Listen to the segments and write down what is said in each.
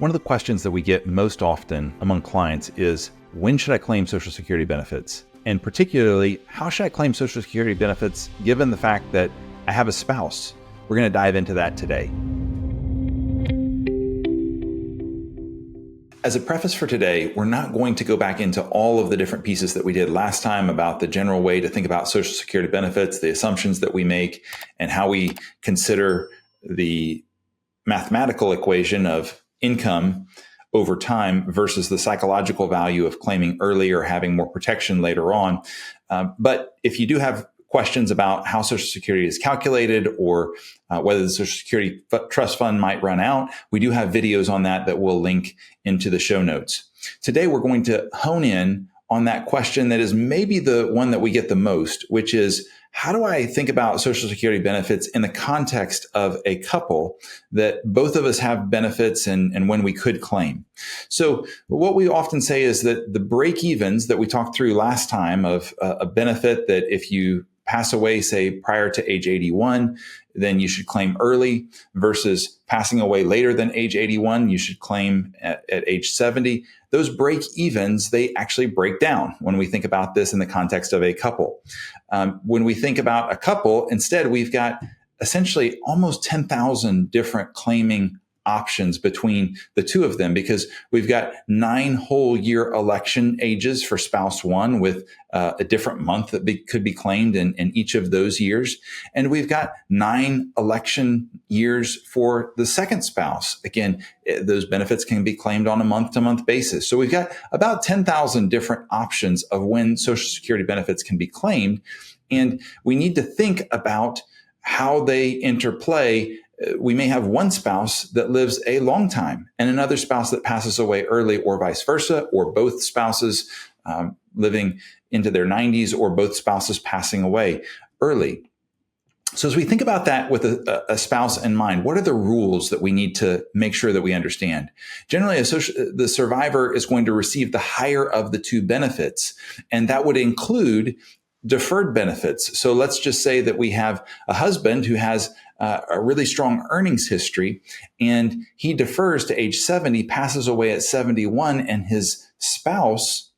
One of the questions that we get most often among clients is, when should I claim Social Security benefits? And particularly, how should I claim Social Security benefits given the fact that I have a spouse? We're going to dive into that today. As a preface for today, we're not going to go back into all of the different pieces that we did last time about the general way to think about Social Security benefits, the assumptions that we make, and how we consider the mathematical equation of income over time versus the psychological value of claiming early or having more protection later on. But if you do have questions about how Social Security is calculated or whether the Social Security Trust Fund might run out, we do have videos on that we'll link into the show notes. Today, we're going to hone in on that question that is maybe the one that we get the most, which is, how do I think about Social Security benefits in the context of a couple that both of us have benefits and when we could claim? So what we often say is that the break-evens that we talked through last time of a benefit that if you pass away, say, prior to age 81, then you should claim early versus passing away later than age 81, you should claim at age 70. Those break evens, they actually break down when we think about this in the context of a couple. When we think about a couple, instead, we've got essentially almost 10,000 different claiming options between the two of them, because we've got 9 whole year election ages for spouse one with a different month that could be claimed in each of those years. And we've got 9 election years for the second spouse. Again, those benefits can be claimed on a month-to-month basis. So we've got about 10,000 different options of when Social Security benefits can be claimed. And we need to think about how they interplay. We may have one spouse that lives a long time and another spouse that passes away early, or vice versa, or both spouses living into their 90s, or both spouses passing away early. So as we think about that with a spouse in mind, what are the rules that we need to make sure that we understand? Generally, the survivor is going to receive the higher of the two benefits, and that would include deferred benefits. So let's just say that we have a husband who has a really strong earnings history, and he defers to age 70, passes away at 71, and his spouse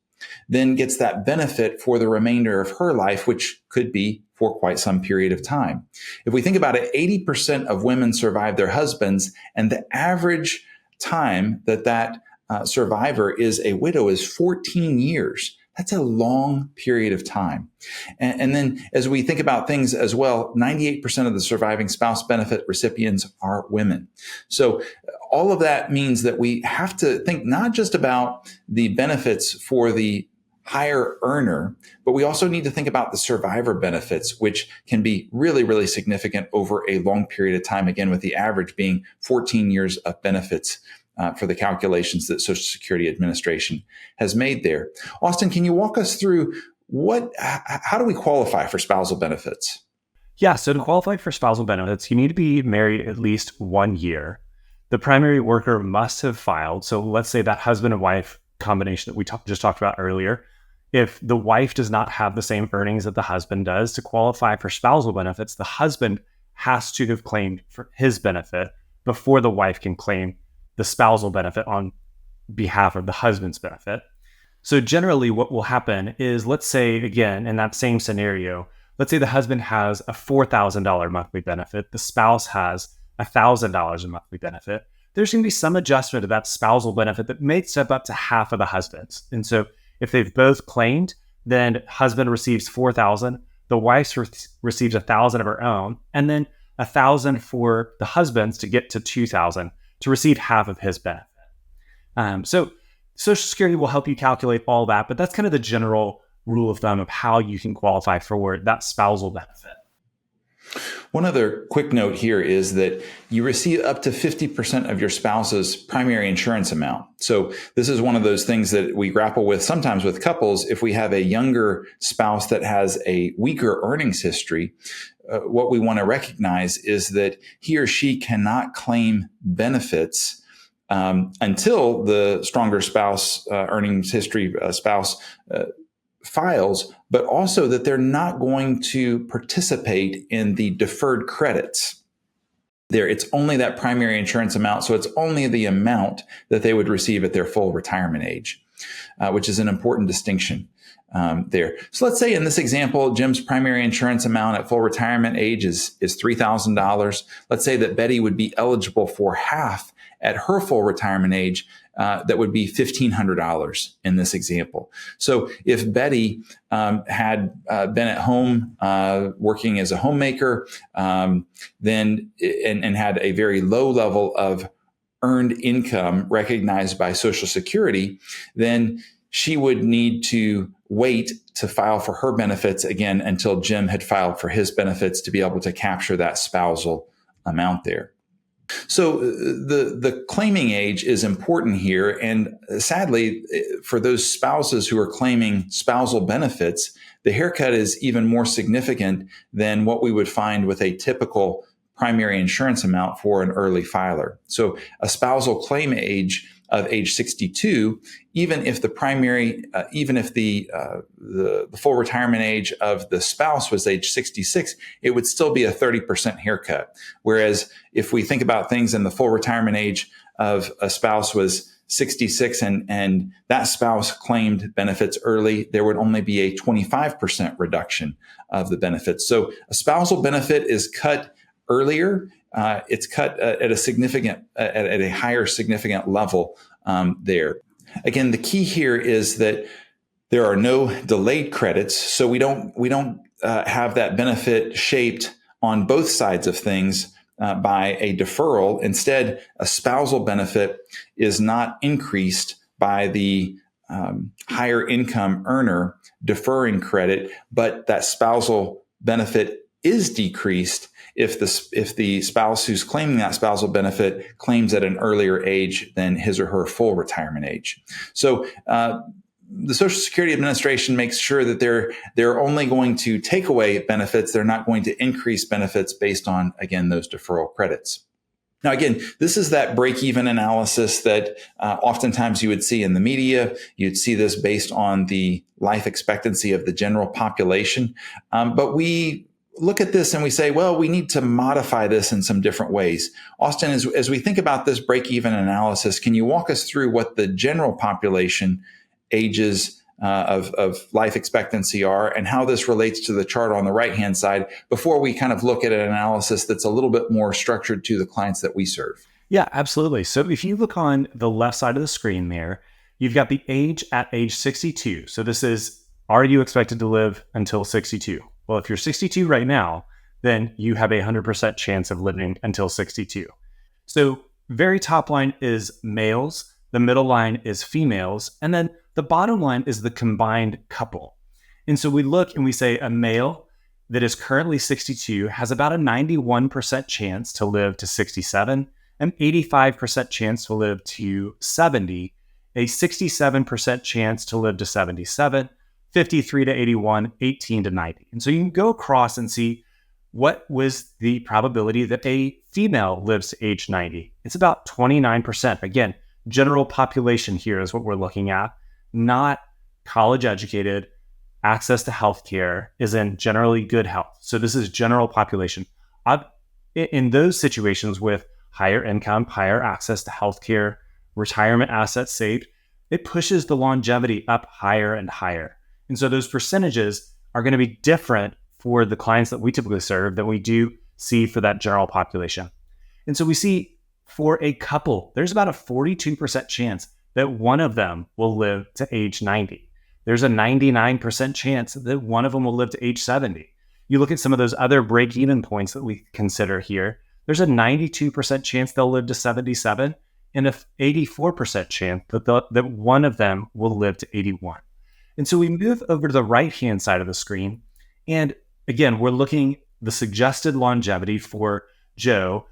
then gets that benefit for the remainder of her life, which could be for quite some period of time. If we think about it, 80% of women survive their husbands, and the average time that survivor is a widow is 14 years. That's a long period of time. And then as we think about things as well, 98% of the surviving spouse benefit recipients are women. So all of that means that we have to think not just about the benefits for the higher earner, but we also need to think about the survivor benefits, which can be really, really significant over a long period of time, again, with the average being 14 years of benefits for the calculations that Social Security Administration has made there. Austin, can you walk us through how do we qualify for spousal benefits? Yeah, so to qualify for spousal benefits, you need to be married at least 1 year. The primary worker must have filed. So let's say that husband and wife combination that we just talked about earlier. If the wife does not have the same earnings that the husband does, to qualify for spousal benefits, the husband has to have claimed for his benefit before the wife can claim the spousal benefit on behalf of the husband's benefit. So generally what will happen is, let's say, again, in that same scenario, let's say the husband has a $4,000 monthly benefit, the spouse has $1,000 a monthly benefit. There's going to be some adjustment of that spousal benefit that may step up to half of the husband's. And so if they've both claimed, then husband receives $4,000, the wife receives $1,000 of her own, and then $1,000 for the husband's to get to $2,000 to receive half of his benefit. So Social Security will help you calculate all that, but that's kind of the general rule of thumb of how you can qualify for that spousal benefit. One other quick note here is that you receive up to 50% of your spouse's primary insurance amount. So this is one of those things that we grapple with sometimes with couples. If we have a younger spouse that has a weaker earnings history, what we want to recognize is that he or she cannot claim benefits until the stronger spouse, earnings history spouse files, but also that they're not going to participate in the deferred credits. there. It's only that primary insurance amount. So it's only the amount that they would receive at their full retirement age, which is an important distinction there. So let's say in this example, Jim's primary insurance amount at full retirement age is $3,000. Let's say that Betty would be eligible for half at her full retirement age. That would be $1,500 in this example. So if Betty had been at home working as a homemaker, then and had a very low level of earned income recognized by Social Security, then she would need to wait to file for her benefits again until Jim had filed for his benefits to be able to capture that spousal amount there. So the claiming age is important here. And sadly, for those spouses who are claiming spousal benefits, the haircut is even more significant than what we would find with a typical primary insurance amount for an early filer. So a spousal claim age of age 62, even if the full retirement age of the spouse was age 66, it would still be a 30% haircut. Whereas if we think about things and the full retirement age of a spouse was 66 and that spouse claimed benefits early, there would only be a 25% reduction of the benefits. So a spousal benefit is cut earlier. It's cut at a higher significant level there. Again, the key here is that there are no delayed credits, so we don't have that benefit shaped on both sides of things by a deferral. Instead, a spousal benefit is not increased by the higher income earner deferring credit, but that spousal benefit is decreased if the spouse who's claiming that spousal benefit claims at an earlier age than his or her full retirement age. So the Social Security Administration makes sure that they're only going to take away benefits. They're not going to increase benefits based on, again, those deferral credits. Now, again, this is that break-even analysis that oftentimes you would see in the media. You'd see this based on the life expectancy of the general population. But we look at this and we say, well, we need to modify this in some different ways. Austin, as we think about this break-even analysis, can you walk us through what the general population ages of life expectancy are and how this relates to the chart on the right-hand side before we kind of look at an analysis that's a little bit more structured to the clients that we serve? Yeah, absolutely. So if you look on the left side of the screen there, you've got the age at age 62. So this is, are you expected to live until 62? Well, if you're 62 right now, then you have a 100% chance of living until 62. So very top line is males, the middle line is females, and then the bottom line is the combined couple. And so we look and we say a male that is currently 62 has about a 91% chance to live to 67, an 85% chance to live to 70, a 67% chance to live to 77, 53 to 81, 18 to 90. And so you can go across and see what was the probability that a female lives to age 90. It's about 29%. Again, general population here is what we're looking at, not college educated, access to healthcare, is in generally good health. So this is general population. In those situations with higher income, higher access to healthcare, retirement assets saved, it pushes the longevity up higher and higher. And so those percentages are going to be different for the clients that we typically serve than we do see for that general population. And so we see for a couple, there's about a 42% chance that one of them will live to age 90. There's a 99% chance that one of them will live to age 70. You look at some of those other break-even points that we consider here, there's a 92% chance they'll live to 77 and an 84% chance that one of them will live to 81. And so we move over to the right-hand side of the screen. And again, we're looking the suggested longevity for Joe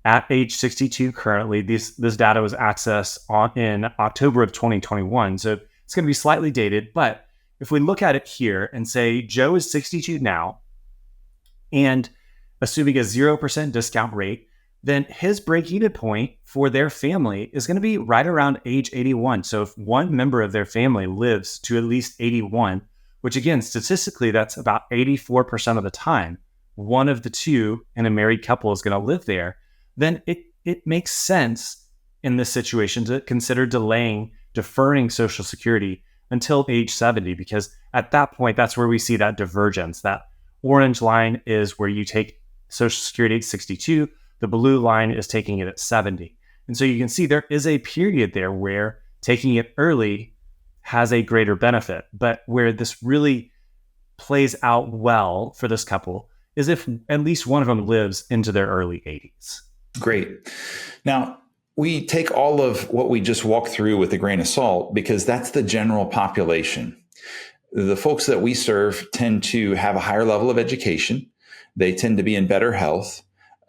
at age 62 currently. This data was accessed in October of 2021. So it's going to be slightly dated. But if we look at it here and say Joe is 62 now, and assuming a 0% discount rate, then his break-even point for their family is going to be right around age 81. So if one member of their family lives to at least 81, which again, statistically, that's about 84% of the time, one of the two in a married couple is going to live there, then it makes sense in this situation to consider deferring Social Security until age 70, because at that point, that's where we see that divergence. That orange line is where you take Social Security at 62. The blue line is taking it at 70. And so you can see there is a period there where taking it early has a greater benefit. But where this really plays out well for this couple is if at least one of them lives into their early 80s. Great. Now, we take all of what we just walked through with a grain of salt because that's the general population. The folks that we serve tend to have a higher level of education. They tend to be in better health.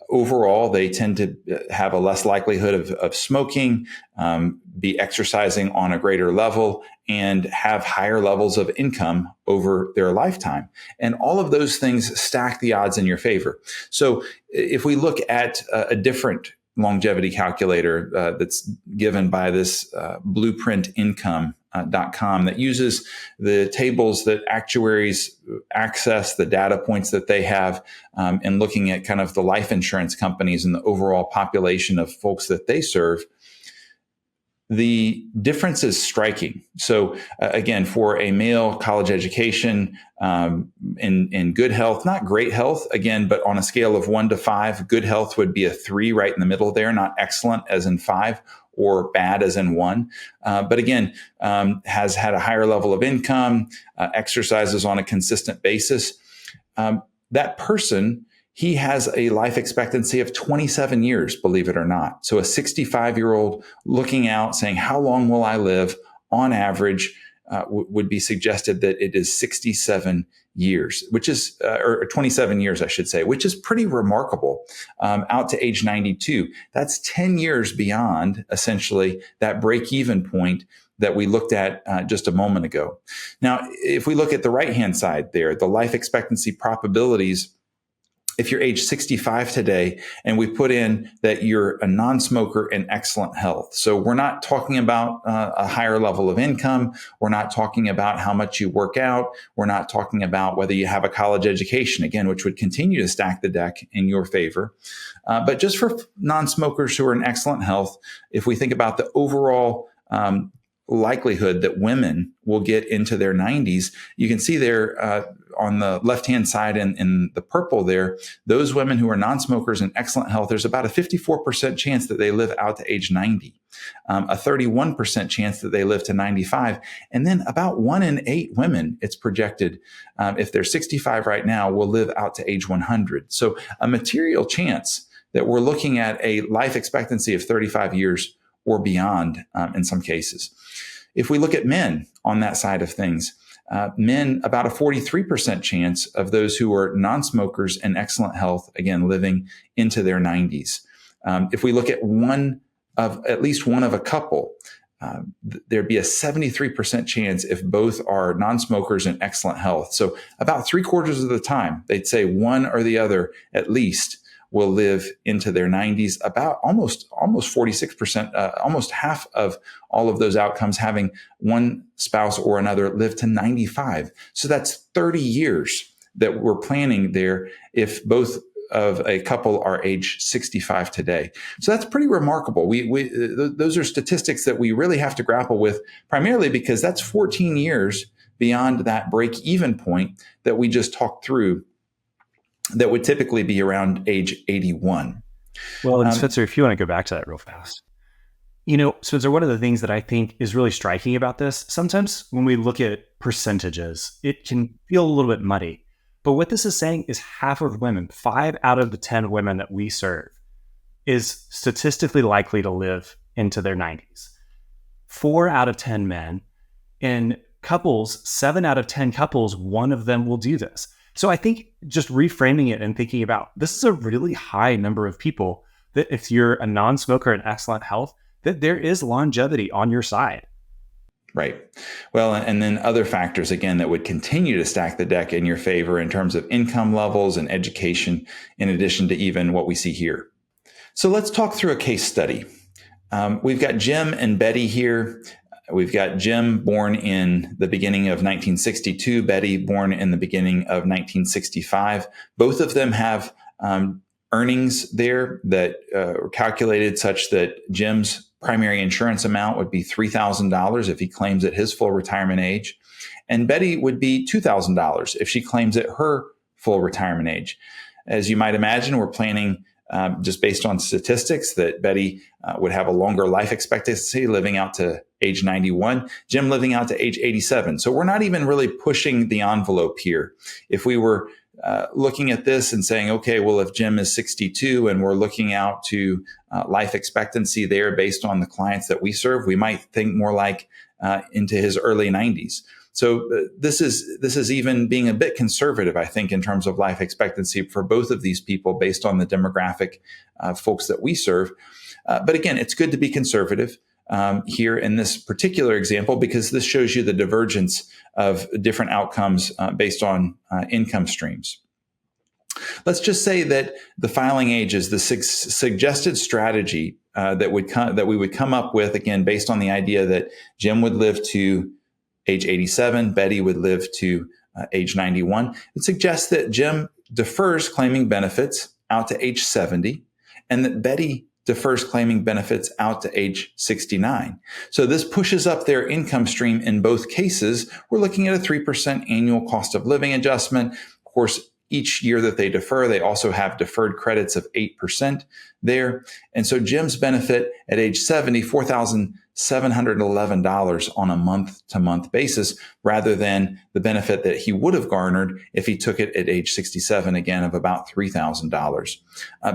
Overall, they tend to have a less likelihood of smoking, be exercising on a greater level, and have higher levels of income over their lifetime. And all of those things stack the odds in your favor. So if we look at a different longevity calculator that's given by this blueprintincome.com that uses the tables that actuaries access, the data points that they have, and looking at kind of the life insurance companies and the overall population of folks that they serve, the difference is striking. So again, for a male, college education, in good health, not great health, again, but on a scale of 1 to 5, good health would be a 3 right in the middle there, not excellent as in 5 or bad as in 1. But again, has had a higher level of income, exercises on a consistent basis. That person, he has a life expectancy of 27 years, believe it or not. So a 65-year-old looking out saying, how long will I live? On average, would be suggested that it is 67 years, which is, or 27 years, I should say, which is pretty remarkable, out to age 92. That's 10 years beyond essentially that break-even point that we looked at just a moment ago. Now, if we look at the right-hand side there, the life expectancy probabilities, if you're age 65 today and we put in that you're a non-smoker in excellent health. So we're not talking about a higher level of income. We're not talking about how much you work out. We're not talking about whether you have a college education, again, which would continue to stack the deck in your favor. But just for non-smokers who are in excellent health, if we think about the overall likelihood that women will get into their 90s, you can see there on the left-hand side in the purple there, those women who are non-smokers in excellent health, there's about a 54% chance that they live out to age 90, a 31% chance that they live to 95, and then about 1 in 8 women, it's projected, if they're 65 right now, will live out to age 100. So a material chance that we're looking at a life expectancy of 35 years or beyond in some cases. If we look at men on that side of things, men, about a 43% chance of those who are non-smokers in excellent health, again, living into their 90s. If we look at at least one of a couple, there'd be a 73% chance if both are non-smokers in excellent health. So about 3/4 of the time, they'd say one or the other at least will live into their 90s, about almost 46%, almost half of all of those outcomes having one spouse or another live to 95. So that's 30 years that we're planning there if both of a couple are age 65 today. So that's pretty remarkable. Those are statistics that we really have to grapple with, primarily because that's 14 years beyond that break-even point that we just talked through, that would typically be around age 81. Well, and Spencer, if you want to go back to that real fast. Spencer, one of the things that I think is really striking about this, sometimes when we look at percentages, it can feel a little bit muddy. But what this is saying is half of women, 5 out of the 10 women that we serve, is statistically likely to live into their 90s. 4 out of 10 men. In couples, 7 out of 10 couples, one of them will do this. So I think just reframing it and thinking about this is a really high number of people that if you're a non-smoker in excellent health, that there is longevity on your side. Right. Well, and then other factors, again, that would continue to stack the deck in your favor in terms of income levels and education, in addition to even what we see here. So let's talk through a case study. We've got Jim and Betty here. We've got Jim born in the beginning of 1962, Betty born in the beginning of 1965. Both of them have earnings there that were calculated such that Jim's primary insurance amount would be $3,000 if he claims at his full retirement age, and Betty would be $2,000 if she claims at her full retirement age. As you might imagine, we're planning just based on statistics that Betty would have a longer life expectancy, living out to age 91, Jim living out to age 87. So we're not even really pushing the envelope here. If we were looking at this and saying, okay, well, if Jim is 62 and we're looking out to life expectancy there based on the clients that we serve, we might think more like into his early 90s. So this is even being a bit conservative, I think, in terms of life expectancy for both of these people based on the demographic folks that we serve. But again, it's good to be conservative here in this particular example because this shows you the divergence of different outcomes based on income streams. Let's just say that the filing age is the suggested strategy that we would come up with, again, based on the idea that Jim would live to age 87, Betty would live to age 91. It suggests that Jim defers claiming benefits out to age 70 and that Betty defers claiming benefits out to age 69. So this pushes up their income stream in both cases. We're looking at a 3% annual cost of living adjustment. Of course, each year that they defer, they also have deferred credits of 8% there. And so Jim's benefit at age 70, $4,711 on a month-to-month basis, rather than the benefit that he would have garnered if he took it at age 67, again, of about $3,000.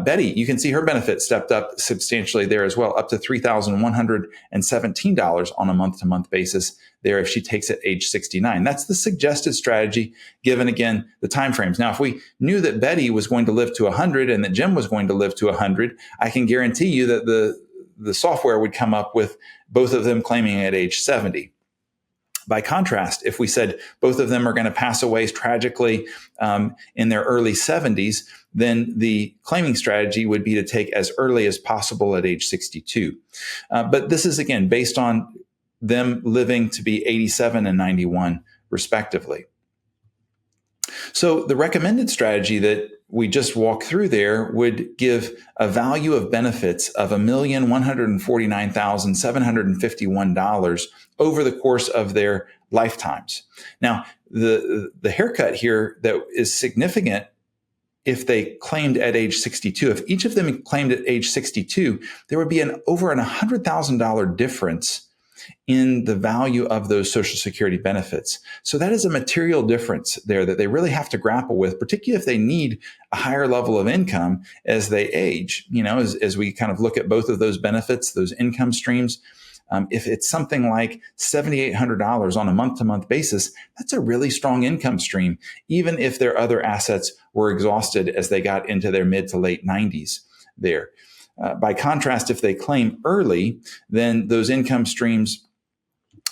Betty, you can see her benefit stepped up substantially there as well, up to $3,117 on a month-to-month basis there if she takes it age 69. That's the suggested strategy, given, again, the timeframes. Now, if we knew that Betty was going to live to 100 and that Jim was going to live to 100, I can guarantee you that the software would come up with both of them claiming at age 70. By contrast, if we said both of them are going to pass away tragically in their early 70s, then the claiming strategy would be to take as early as possible at age 62. But this is, again, based on them living to be 87 and 91, respectively. So the recommended strategy that we just walked through there would give a value of benefits of $1,149,751 over the course of their lifetimes. Now, the haircut here that is significant if they claimed at age 62, if each of them claimed at age 62, there would be over an $100,000 difference in the value of those Social Security benefits. So that is a material difference there that they really have to grapple with, particularly if they need a higher level of income as they age. You know, as we kind of look at both of those benefits, those income streams, if it's something like $7,800 on a month-to-month basis, that's a really strong income stream, even if their other assets were exhausted as they got into their mid to late 90s there. By contrast, if they claim early, then those income streams,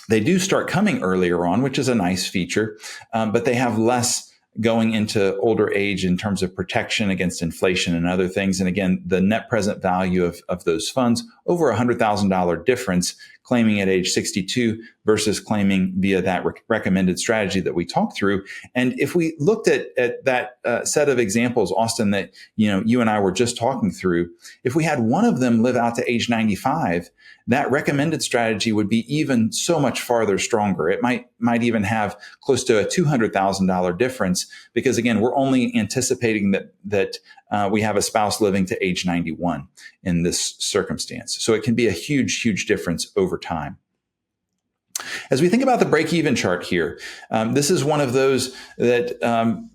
they do start coming earlier on, which is a nice feature, but they have less going into older age in terms of protection against inflation and other things. And again, the net present value of those funds, over $100,000 difference, claiming at age 62 versus claiming via that recommended strategy that we talked through. And if we looked at that set of examples, Austin, that you and I were just talking through, if we had one of them live out to age 95, that recommended strategy would be even so much farther stronger. It might even have close to a $200,000 difference because, again, we're only anticipating that we have a spouse living to age 91 in this circumstance. So it can be a huge, huge difference over time. As we think about the break-even chart here, this is one of those that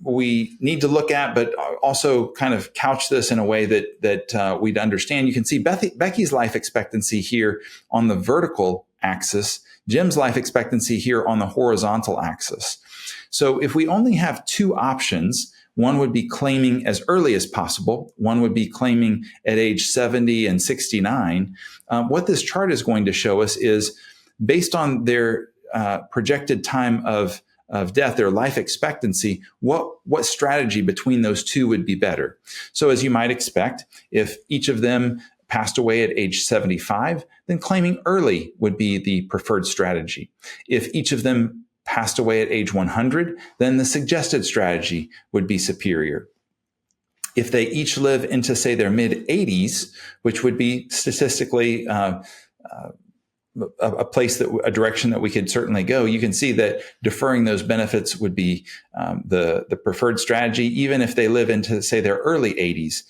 we need to look at, but also kind of couch this in a way that we'd understand. You can see Becky's life expectancy here on the vertical axis, Jim's life expectancy here on the horizontal axis. So if we only have two options, one would be claiming as early as possible. One would be claiming at age 70 and 69. What this chart is going to show us is, based on their projected time of death, their life expectancy, what strategy between those two would be better? So as you might expect, if each of them passed away at age 75, then claiming early would be the preferred strategy. If each of them passed away at age 100, then the suggested strategy would be superior. If they each live into, say, their mid 80s, which would be statistically a direction that we could certainly go, you can see that deferring those benefits would be the preferred strategy. Even if they live into, say, their early 80s,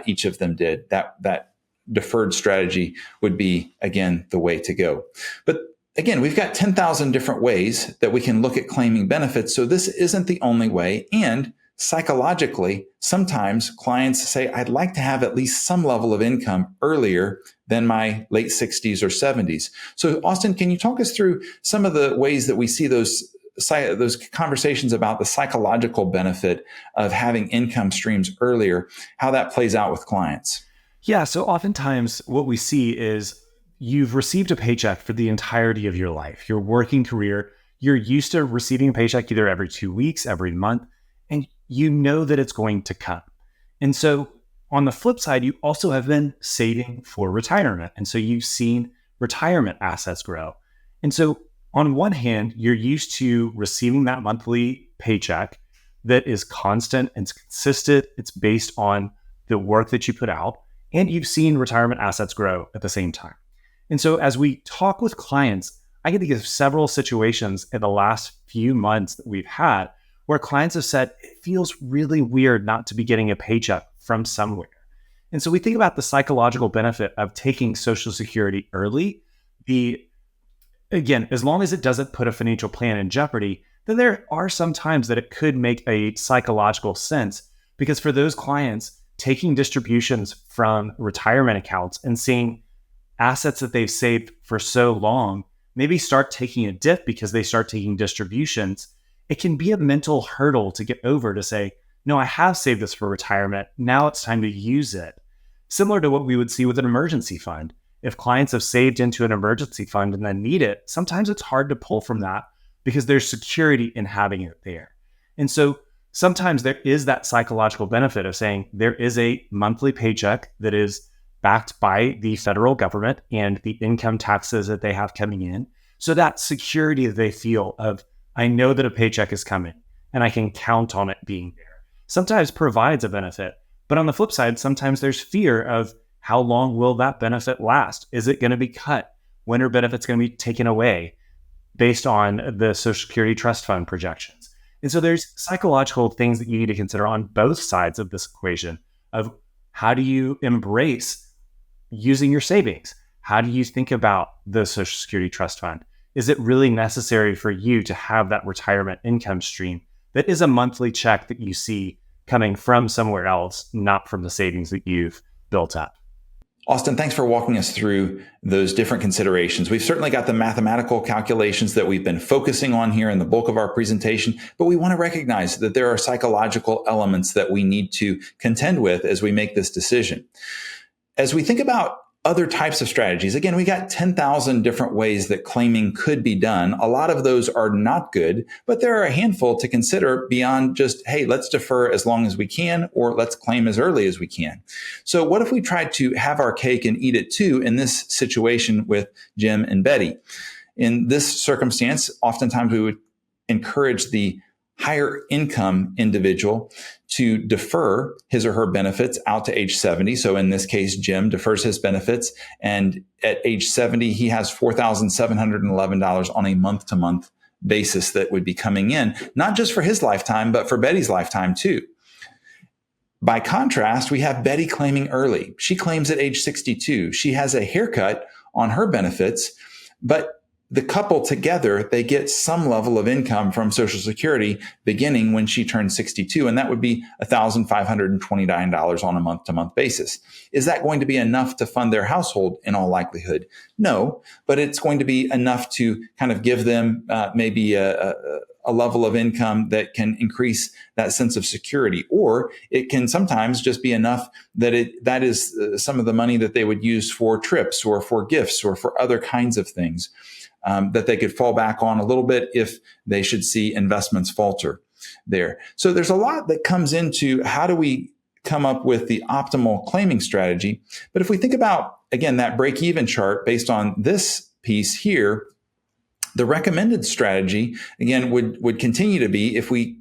each of them did, that deferred strategy would be, again, the way to go. But again, we've got 10,000 different ways that we can look at claiming benefits. So this isn't the only way. And psychologically, sometimes clients say, I'd like to have at least some level of income earlier than my late 60s or 70s. So Austin, can you talk us through some of the ways that we see those conversations about the psychological benefit of having income streams earlier, how that plays out with clients? Yeah, so oftentimes what we see is you've received a paycheck for the entirety of your life, your working career. You're used to receiving a paycheck either every 2 weeks, every month, and you know that it's going to come. And so on the flip side, you also have been saving for retirement. And so you've seen retirement assets grow. And so on one hand, you're used to receiving that monthly paycheck that is constant and it's consistent. It's based on the work that you put out, and you've seen retirement assets grow at the same time. And so as we talk with clients, I can think of several situations in the last few months that we've had where clients have said, it feels really weird not to be getting a paycheck from somewhere. And so we think about the psychological benefit of taking Social Security early. Again, as long as it doesn't put a financial plan in jeopardy, then there are some times that it could make a psychological sense, because for those clients, taking distributions from retirement accounts and seeing assets that they've saved for so long maybe start taking a dip because they start taking distributions, it can be a mental hurdle to get over to say, no, I have saved this for retirement. Now it's time to use it. Similar to what we would see with an emergency fund. If clients have saved into an emergency fund and then need it, sometimes it's hard to pull from that because there's security in having it there. And so sometimes there is that psychological benefit of saying there is a monthly paycheck that is backed by the federal government and the income taxes that they have coming in. So that security that they feel of, I know that a paycheck is coming and I can count on it being there, sometimes provides a benefit. But on the flip side, sometimes there's fear of how long will that benefit last? Is it going to be cut? When are benefits going to be taken away based on the Social Security Trust Fund projections? And so there's psychological things that you need to consider on both sides of this equation of how do you embrace using your savings? How do you think about the Social Security Trust Fund? Is it really necessary for you to have that retirement income stream that is a monthly check that you see coming from somewhere else, not from the savings that you've built up? Austin, thanks for walking us through those different considerations. We've certainly got the mathematical calculations that we've been focusing on here in the bulk of our presentation, but we want to recognize that there are psychological elements that we need to contend with as we make this decision. As we think about other types of strategies, again, we got 10,000 different ways that claiming could be done. A lot of those are not good, but there are a handful to consider beyond just, hey, let's defer as long as we can, or let's claim as early as we can. So what if we tried to have our cake and eat it too in this situation with Jim and Betty? In this circumstance, oftentimes we would encourage the higher income individual to defer his or her benefits out to age 70. So in this case, Jim defers his benefits, and at age 70, he has $4,711 on a month-to-month basis that would be coming in, not just for his lifetime, but for Betty's lifetime too. By contrast, we have Betty claiming early. She claims at age 62. She has a haircut on her benefits, but the couple together, they get some level of income from Social Security beginning when she turns 62, and that would be $1,529 on a month-to-month basis. Is that going to be enough to fund their household? In all likelihood, no, but it's going to be enough to kind of give them maybe a level of income that can increase that sense of security, or it can sometimes just be enough that that is some of the money that they would use for trips or for gifts or for other kinds of things. That they could fall back on a little bit if they should see investments falter there. So there's a lot that comes into how do we come up with the optimal claiming strategy. But if we think about, again, that break-even chart based on this piece here, the recommended strategy, again, would continue to be, if we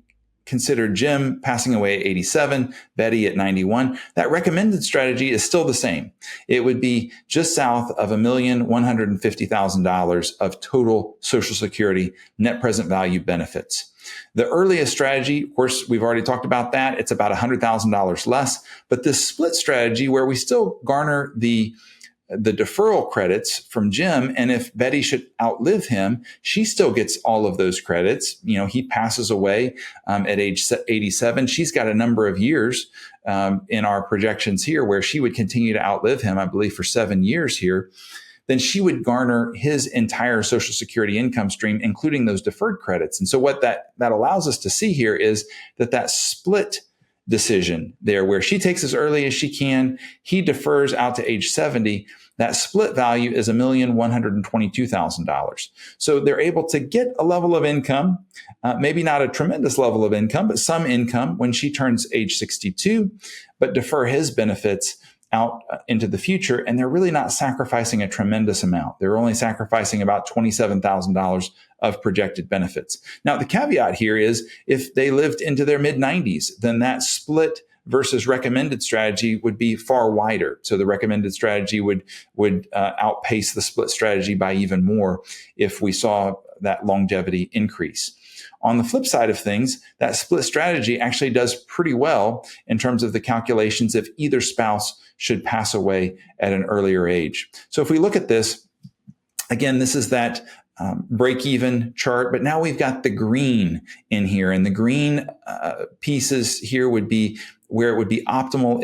consider Jim passing away at 87, Betty at 91, that recommended strategy is still the same. It would be just south of $1,150,000 of total Social Security net present value benefits. The earliest strategy, of course, we've already talked about that. It's about $100,000 less, but this split strategy where we still garner the deferral credits from Jim. And if Betty should outlive him, she still gets all of those credits. He passes away at age 87. She's got a number of years in our projections here where she would continue to outlive him, I believe, for 7 years here. Then she would garner his entire Social Security income stream, including those deferred credits. And so what that allows us to see here is that split decision there, where she takes as early as she can, he defers out to age 70, that split value is $1,122,000. So they're able to get a level of income, maybe not a tremendous level of income, but some income when she turns age 62, but defer his benefits out into the future. And they're really not sacrificing a tremendous amount. They're only sacrificing about $27,000 of projected benefits. Now, the caveat here is if they lived into their mid-90s, then that split versus recommended strategy would be far wider. So the recommended strategy would outpace the split strategy by even more if we saw that longevity increase. On the flip side of things, that split strategy actually does pretty well in terms of the calculations if either spouse should pass away at an earlier age. So if we look at this, again, this is that break-even chart, but now we've got the green in here, and the green pieces here would be where it would be optimal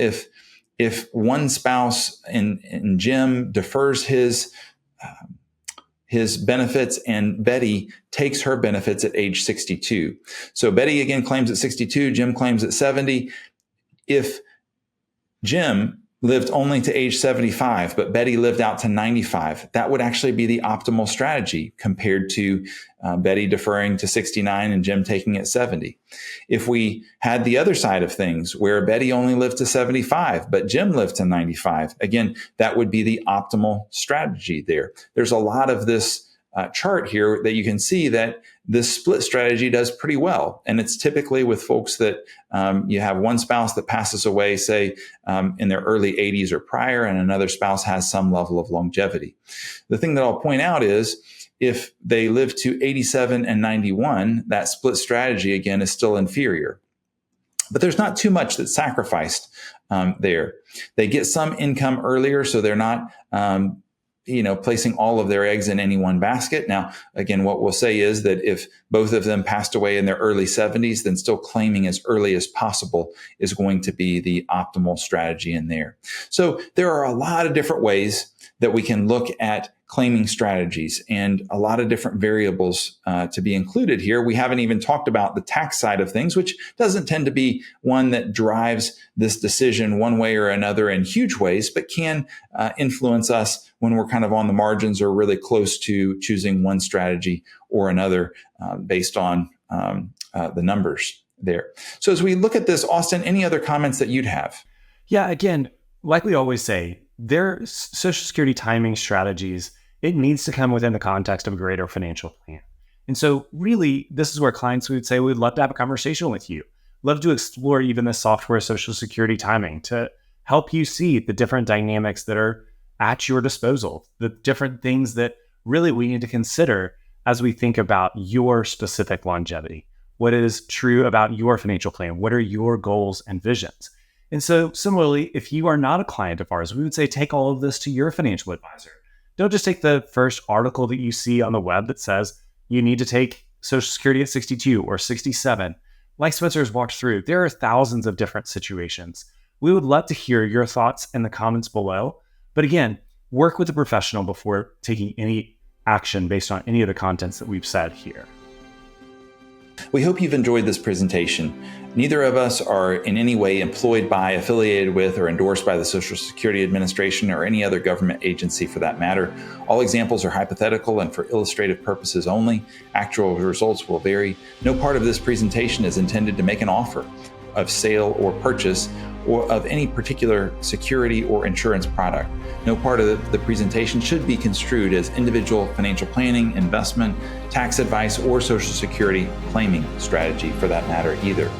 if one spouse in Jim defers his benefits and Betty takes her benefits at age 62. So Betty again claims at 62, Jim claims at 70. If Jim lived only to age 75, but Betty lived out to 95, that would actually be the optimal strategy compared to Betty deferring to 69 and Jim taking at 70. If we had the other side of things where Betty only lived to 75, but Jim lived to 95, again, that would be the optimal strategy there. There's a lot of this chart here that you can see that this split strategy does pretty well. And it's typically with folks that you have one spouse that passes away, say, in their early 80s or prior, and another spouse has some level of longevity. The thing that I'll point out is if they live to 87 and 91, that split strategy, again, is still inferior. But there's not too much that's sacrificed there. They get some income earlier, so they're not placing all of their eggs in any one basket. Now, again, what we'll say is that if both of them passed away in their early 70s, then still claiming as early as possible is going to be the optimal strategy in there. So there are a lot of different ways that we can look at claiming strategies and a lot of different variables to be included here. We haven't even talked about the tax side of things, which doesn't tend to be one that drives this decision one way or another in huge ways, but can influence us when we're kind of on the margins or really close to choosing one strategy or another based on the numbers there. So as we look at this, Austin, any other comments that you'd have? Yeah, again, like we always say, their Social Security timing strategies, it needs to come within the context of a greater financial plan. And so really, this is where clients would say, we'd love to have a conversation with you. Love to explore even the software Social Security timing to help you see the different dynamics that are at your disposal, the different things that really we need to consider as we think about your specific longevity. What is true about your financial plan? What are your goals and visions? And so similarly, if you are not a client of ours, we would say take all of this to your financial advisor. Don't just take the first article that you see on the web that says you need to take Social Security at 62 or 67. Like Spencer has walked through, there are thousands of different situations. We would love to hear your thoughts in the comments below. But again, work with a professional before taking any action based on any of the contents that we've said here. We hope you've enjoyed this presentation. Neither of us are in any way employed by, affiliated with, or endorsed by the Social Security Administration or any other government agency for that matter. All examples are hypothetical and for illustrative purposes only. Actual results will vary. No part of this presentation is intended to make an offer of sale or purchase or of any particular security or insurance product. No part of the presentation should be construed as individual financial planning, investment, tax advice, or Social Security claiming strategy for that matter either.